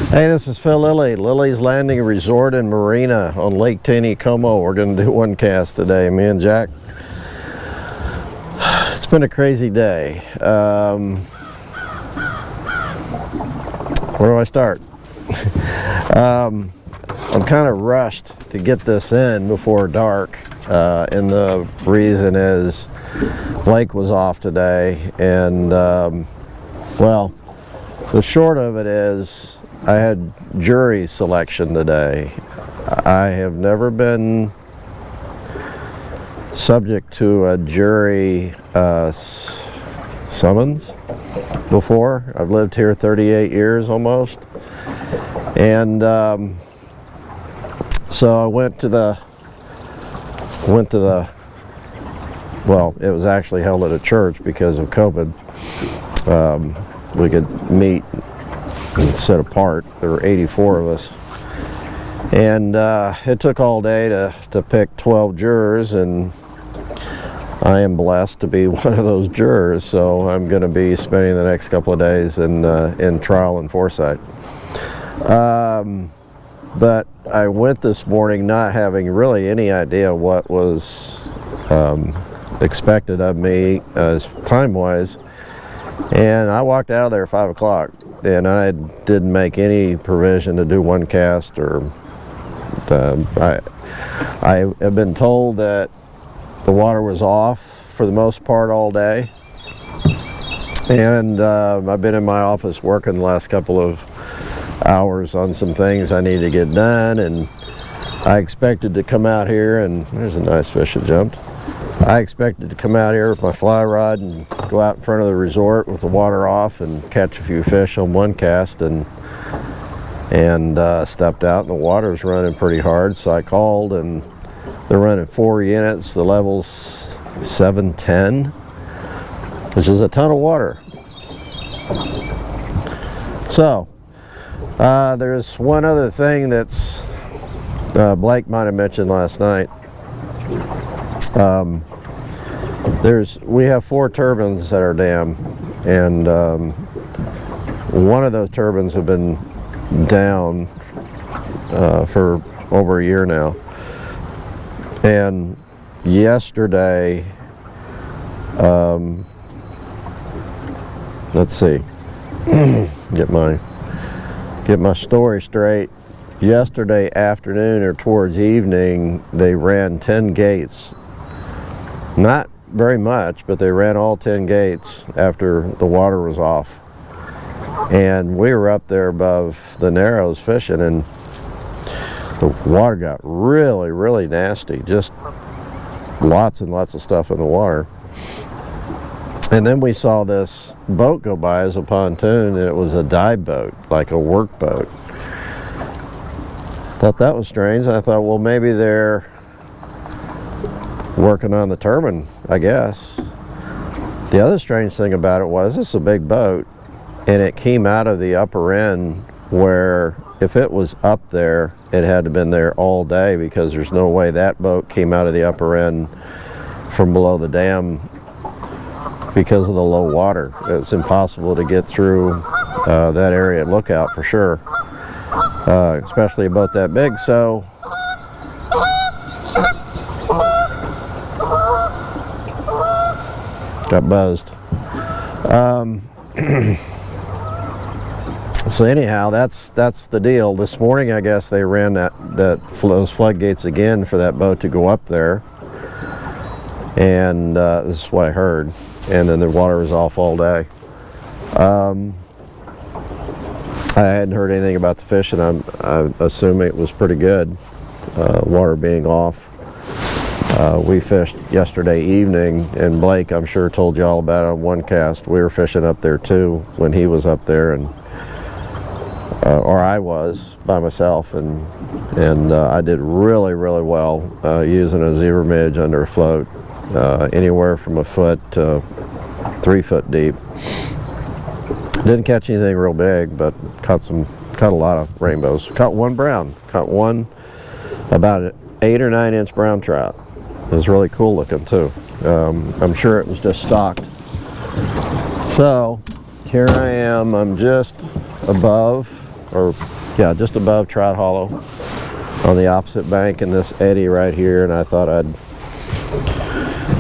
Hey, this is Phil Lilley, Lilley's Landing Resort in Marina on Lake Taneycomo. We're going to do one cast today, me and Jack. It's been a crazy day. Where do I start? I'm kind of rushed to get this in before dark, and the reason is Blake was off today, and well, the short of it is I had jury selection today. I have never been subject to a jury summons before. I've lived here 38 years almost, and so I went to the well, it was actually held at a church because of COVID. We could meet and sit apart. There were 84 of us, and it took all day to pick 12 jurors, and I am blessed to be one of those jurors, so I'm going to be spending the next couple of days in trial and foresight. But I went this morning not having really any idea what was expected of me time-wise, and I walked out of there at 5 o'clock, and I didn't make any provision to do one cast, or I have been told that the water was off for the most part all day, and I've been in my office working the last couple of hours on some things I need to get done, and I expected to come out here, and there's a nice fish that jumped. I expected to come out here with my fly rod and go out in front of the resort with the water off and catch a few fish on one cast, and stepped out, and the water's running pretty hard, so I called, and they're running 4 units. The level's 710, which is a ton of water. So there's one other thing that's Blake might have mentioned last night. We have 4 turbines at our dam, and one of those turbines have been down for over a year now. And yesterday, let's see, get my story straight. Yesterday afternoon or towards evening, they ran 10 gates. Not very much, but they ran all 10 gates after the water was off. And we were up there above the Narrows fishing, and the water got really, really nasty. Just lots and lots of stuff in the water. And then we saw this boat go by as a pontoon, and it was a dive boat, like a work boat. Thought that was strange. I thought, well, maybe they're working on the turbine, I guess. The other strange thing about it was, this is a big boat, and it came out of the upper end, where if it was up there, it had to have been there all day, because there's no way that boat came out of the upper end from below the dam because of the low water. It's impossible to get through that area at Lookout for sure, especially a boat that big. So got buzzed. So anyhow, that's the deal. This morning, I guess they ran those floodgates again for that boat to go up there, and this is what I heard. And then the water was off all day. I hadn't heard anything about the fish, and I assume it was pretty good. Water being off. We fished yesterday evening, and Blake, I'm sure, told you all about it on one cast. We were fishing up there too when he was up there, and or I was by myself, and I did really, really well using a zebra midge under a float, anywhere from a foot to 3 foot deep. Didn't catch anything real big, but caught a lot of rainbows. Caught one brown. Caught one about an 8 or 9 inch brown trout. It was really cool looking too. I'm sure it was just stocked. So here I am. I'm just above or yeah, just above Trout Hollow on the opposite bank in this eddy right here, and I thought I'd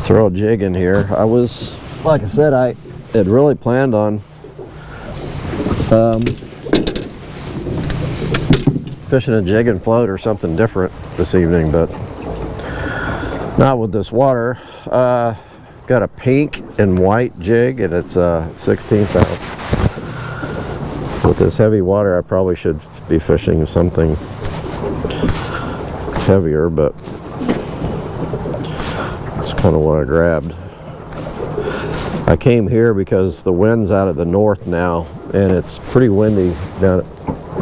throw a jig in here. I was, like I said, I had really planned on fishing a jig and float or something different this evening, but not with this water. Got a pink and white jig, and it's a 16th ounce. With this heavy water, I probably should be fishing something heavier, but that's kind of what I grabbed. I came here because the wind's out of the north now, and it's pretty windy down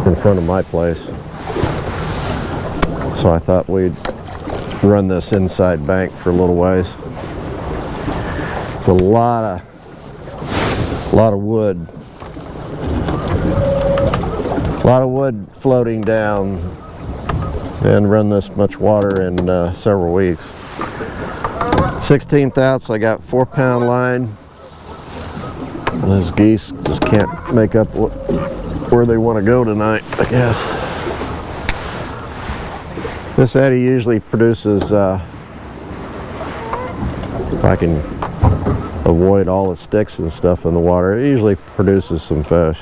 in front of my place. So I thought we'd run this inside bank for a little ways. It's a lot of wood. A lot of wood floating down, and run this much water in several weeks. 16th ounce, I got 4-pound line. Those geese just can't make up where they want to go tonight, I guess. This eddy usually produces, if I can avoid all the sticks and stuff in the water, it usually produces some fish.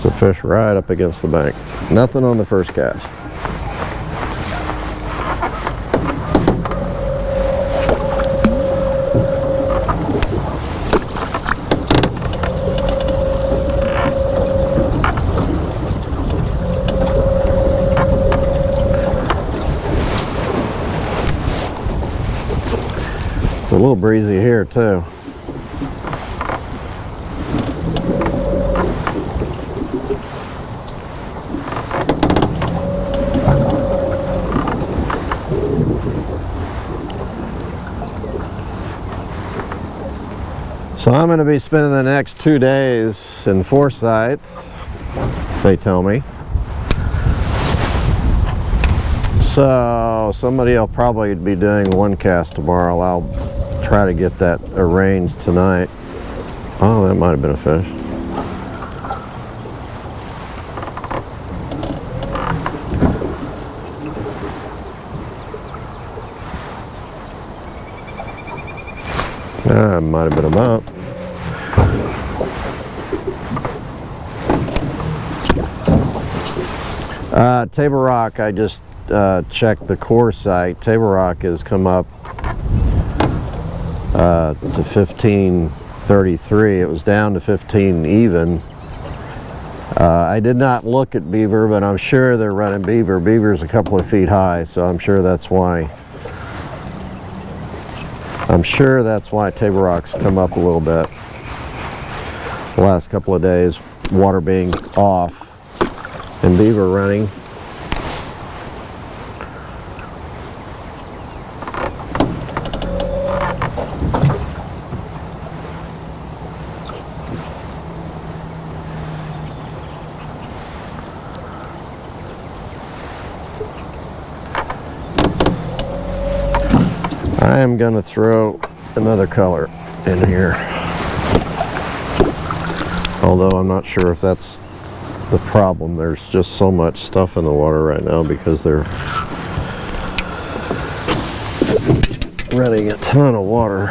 So fish right up against the bank. Nothing on the first cast. It's a little breezy here too. So I'm going to be spending the next 2 days in Forsyth, they tell me. So somebody will probably be doing one cast tomorrow. I'll try to get that arranged tonight. Oh, that might have been a fish. That might have been a mount. Table Rock, I just checked the core site. Table Rock has come up to 1533. It was down to 15 even. I did not look at beaver, but I'm sure they're running beaver. Beaver's a couple of feet high, so I'm sure that's why. I'm sure that's why Table Rock's come up a little bit. The last couple of days, water being off and beaver running. I am going to throw another color in here, although I'm not sure if that's the problem. There's just so much stuff in the water right now because they're running a ton of water.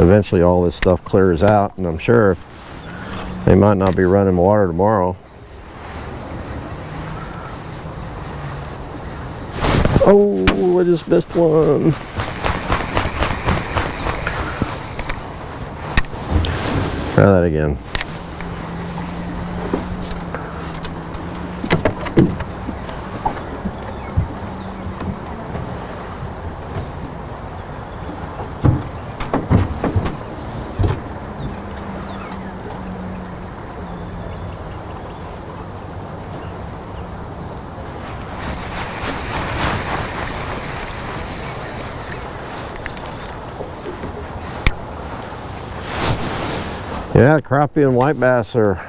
Eventually all this stuff clears out, and I'm sure they might not be running water tomorrow. Oh, I just missed one. Try that again. Yeah, crappie and white bass are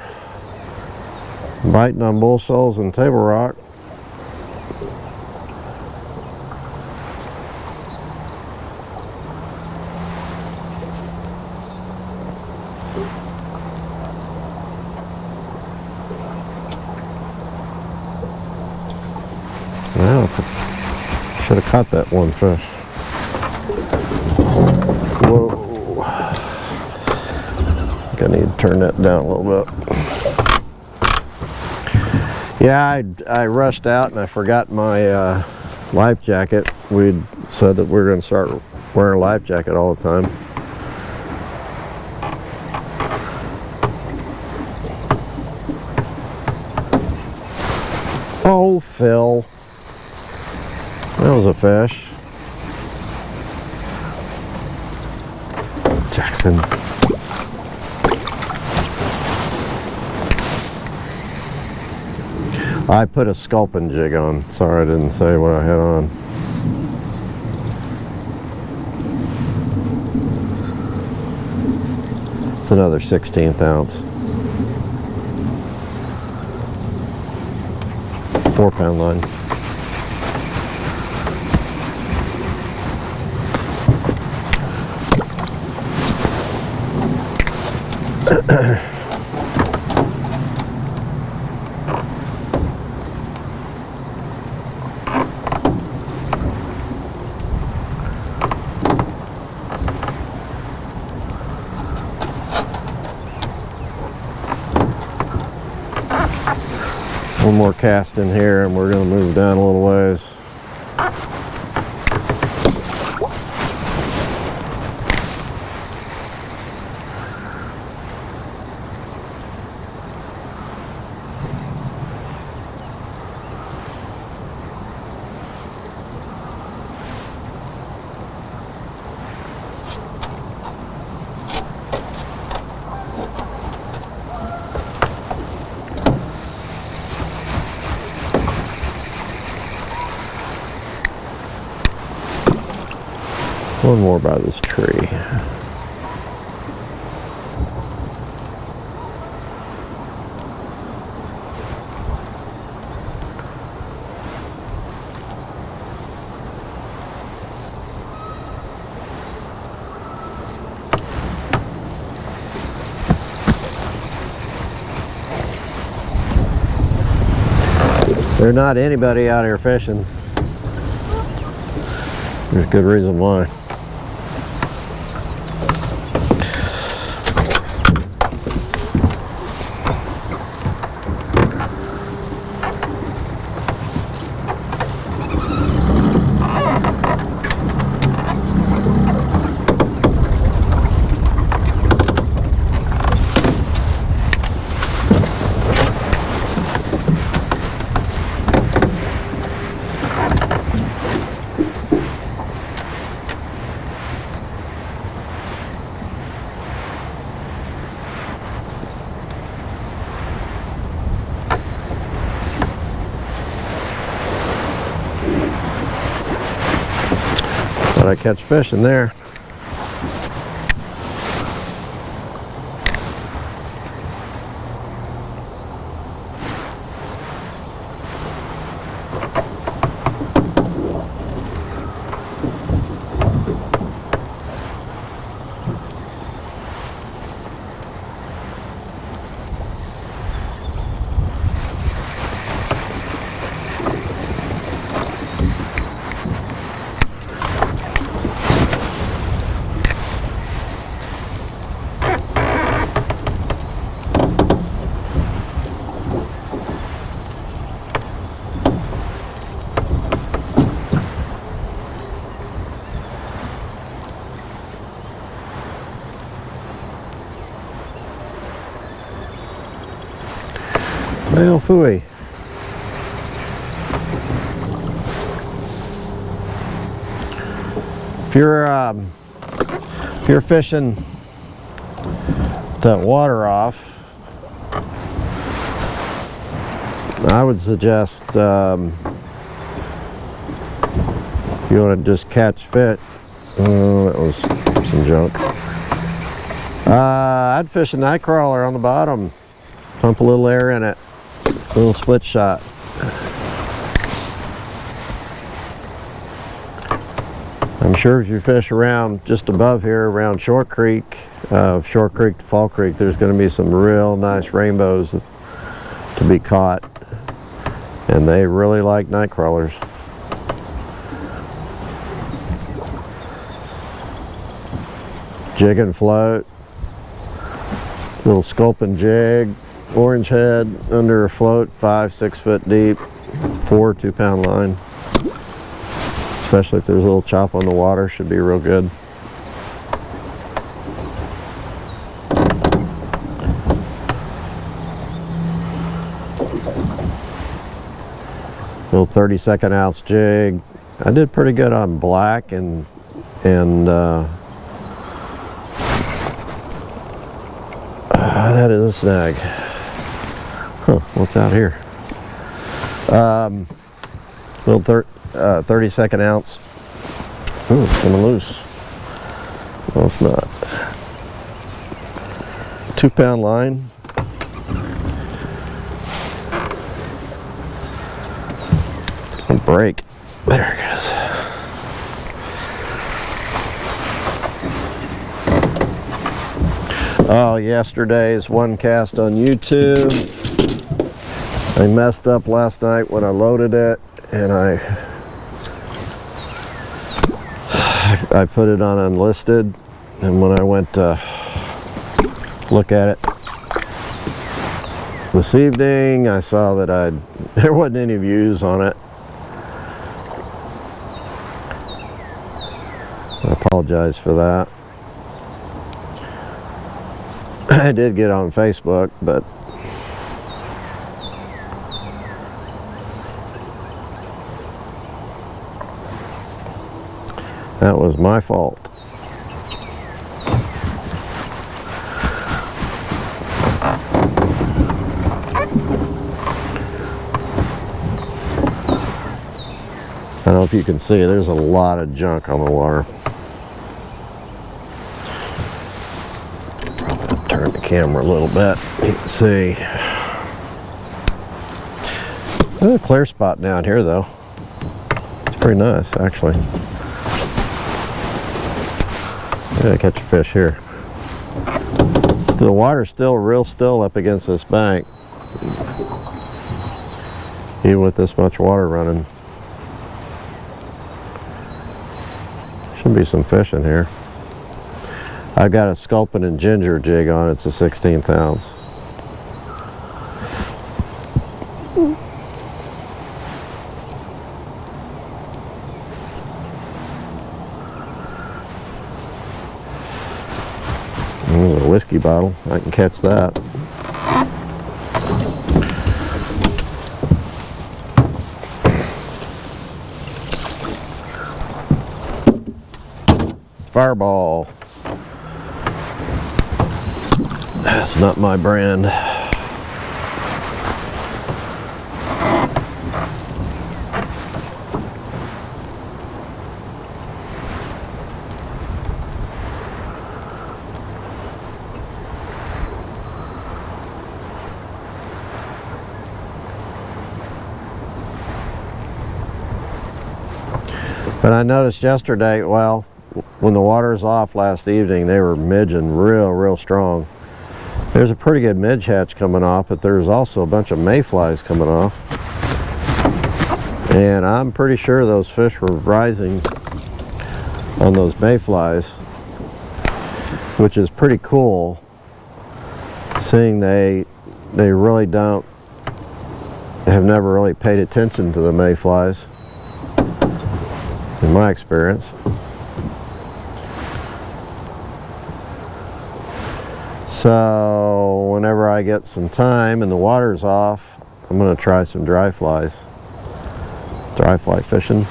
biting on bull shoals and table rock. Well, should have caught that one fish. Whoa. I think I need to turn that down a little bit. Yeah, I rushed out and I forgot my life jacket. We'd said that we were going to start wearing a life jacket all the time. Oh, Phil. That was a fish. Jackson. I put a sculpin jig on. Sorry I didn't say what I had on. It's another 16th ounce. 4-pound line. One more cast in here and we're going to move down a little ways. One more by this tree. There's not anybody out here fishing. There's a good reason why. But I catch fish in there. Well, phooey. If you're fishing that water off, I would suggest if you want to just catch fish. Oh, that was some junk. I'd fish a night crawler on the bottom. Pump a little air in it. A little split shot. I'm sure if you fish around just above here, around Short Creek to Fall Creek, there's going to be some real nice rainbows to be caught. And they really like night crawlers. Jig and float. Little sculpin jig. Orange head under a float, 5-6 foot deep. 4 2-pound line. Especially if there's a little chop on the water, should be real good. Little 32nd ounce jig. I did pretty good on black and that is a snag. Huh, what's out here? Little 32nd ounce. Ooh, it's kind of loose. Well, it's not. 2-pound line. It's going to break. There it goes. Oh, yesterday's one cast on YouTube. I messed up last night when I loaded it, and I put it on unlisted, and when I went to look at it this evening, I saw that there wasn't any views on it. I apologize for that. I did get on Facebook, but that was my fault. I don't know if you can see, there's a lot of junk on the water. Probably turn the camera a little bit. You can see. There's a clear spot down here though. It's pretty nice actually. Yeah, catch a fish here. So the water's still real still up against this bank. Even with this much water running. Should be some fish in here. I've got a sculpin and ginger jig on. It's a 16th ounce. There's a whiskey bottle. I can catch that. Fireball. That's not my brand. But I noticed yesterday, well, when the water's off last evening, they were midging real strong. There's a pretty good midge hatch coming off, but there's also a bunch of mayflies coming off. And I'm pretty sure those fish were rising on those mayflies, which is pretty cool, seeing they really have never really paid attention to the mayflies, in my experience. So whenever I get some time and the water's off, I'm going to try some dry fly fishing.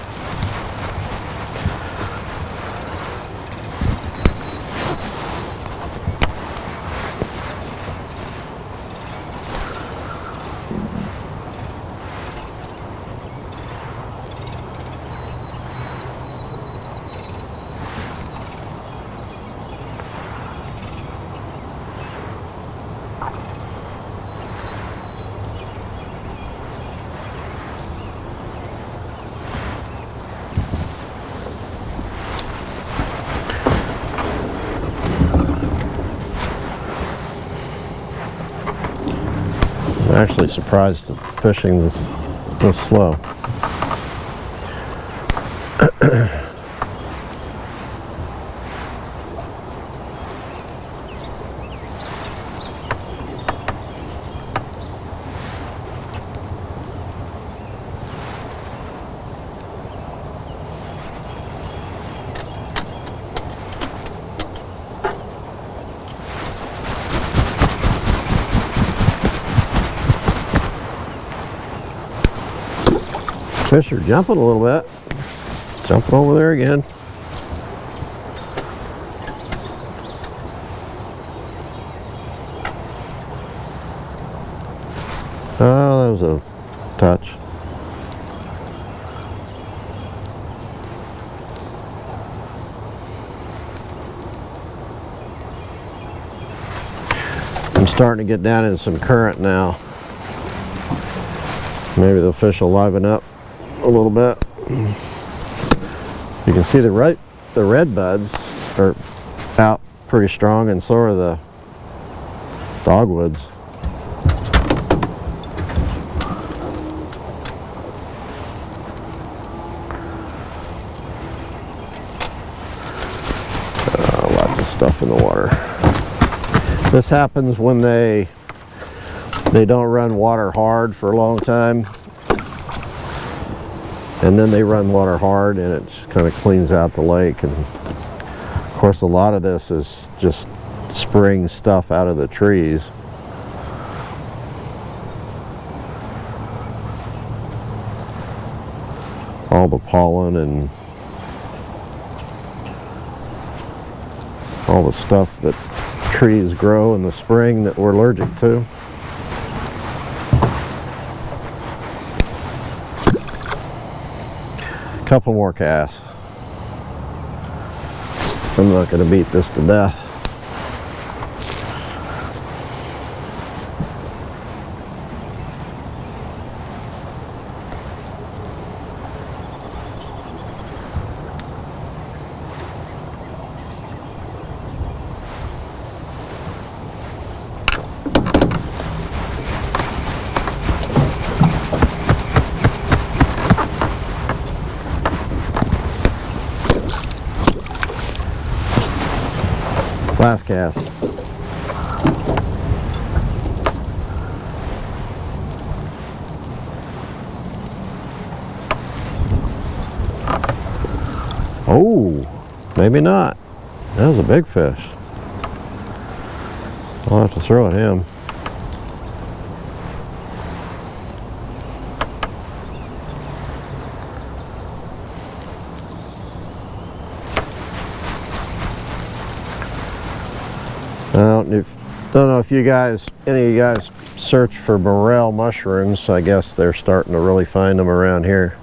I'm actually surprised at fishing this slow. Fish are jumping a little bit. Jumping over there again. Oh, that was a touch. I'm starting to get down in some current now. Maybe the fish will liven up a little bit. You can see the red buds are out pretty strong, and so are the dogwoods. Lots of stuff in the water. This happens when they don't run water hard for a long time, and then they run water hard and it kind of cleans out the lake. And of course a lot of this is just spraying stuff out of the trees. All the pollen and all the stuff that trees grow in the spring that we're allergic to. Couple more casts. I'm not going to beat this to death. Last cast. Oh, maybe not. That was a big fish. I'll have to throw at him. I don't know if you guys, any of you guys search for morel mushrooms. I guess they're starting to really find them around here.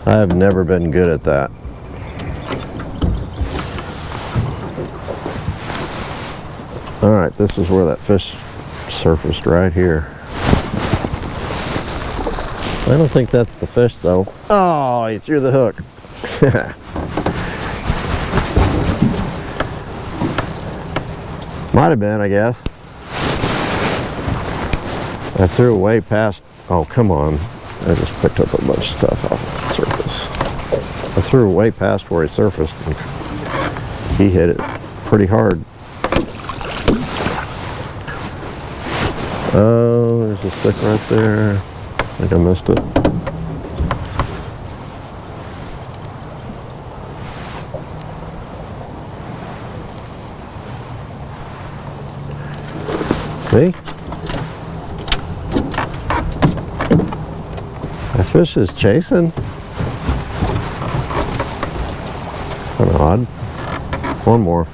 I have never been good at that. Alright, this is where that fish surfaced, right here. I don't think that's the fish though. Oh, he threw the hook. Might have been, I guess. I threw way past. Oh, come on. I just picked up a bunch of stuff off the surface. I threw way past where he surfaced, and he hit it pretty hard. Oh, there's a stick right there. I think I missed it. See? That fish is chasing. Kind of odd. One more.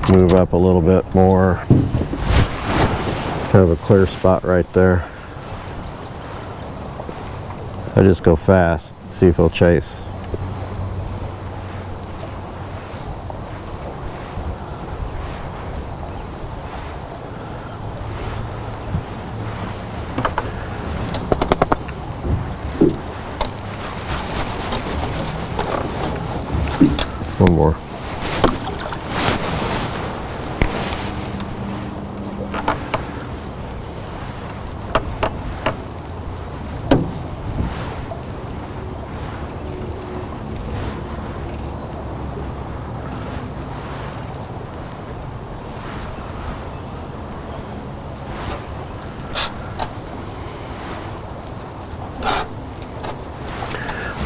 Move up a little bit more. Kind of a clear spot right there. I just go fast, see if he'll chase. One more.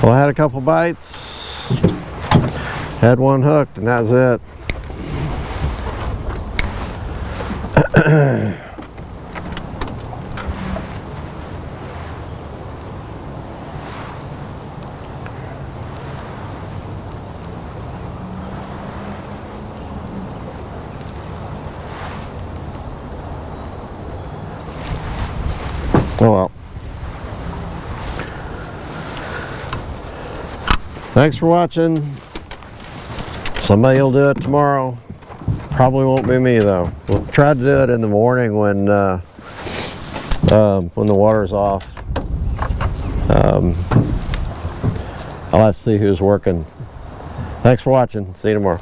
Well, I had a couple bites, had one hooked, and that's it. Oh well. Thanks for watching. Somebody will do it tomorrow. Probably won't be me though. We'll try to do it in the morning when the water's off. I'll have to see who's working. Thanks for watching. See you tomorrow.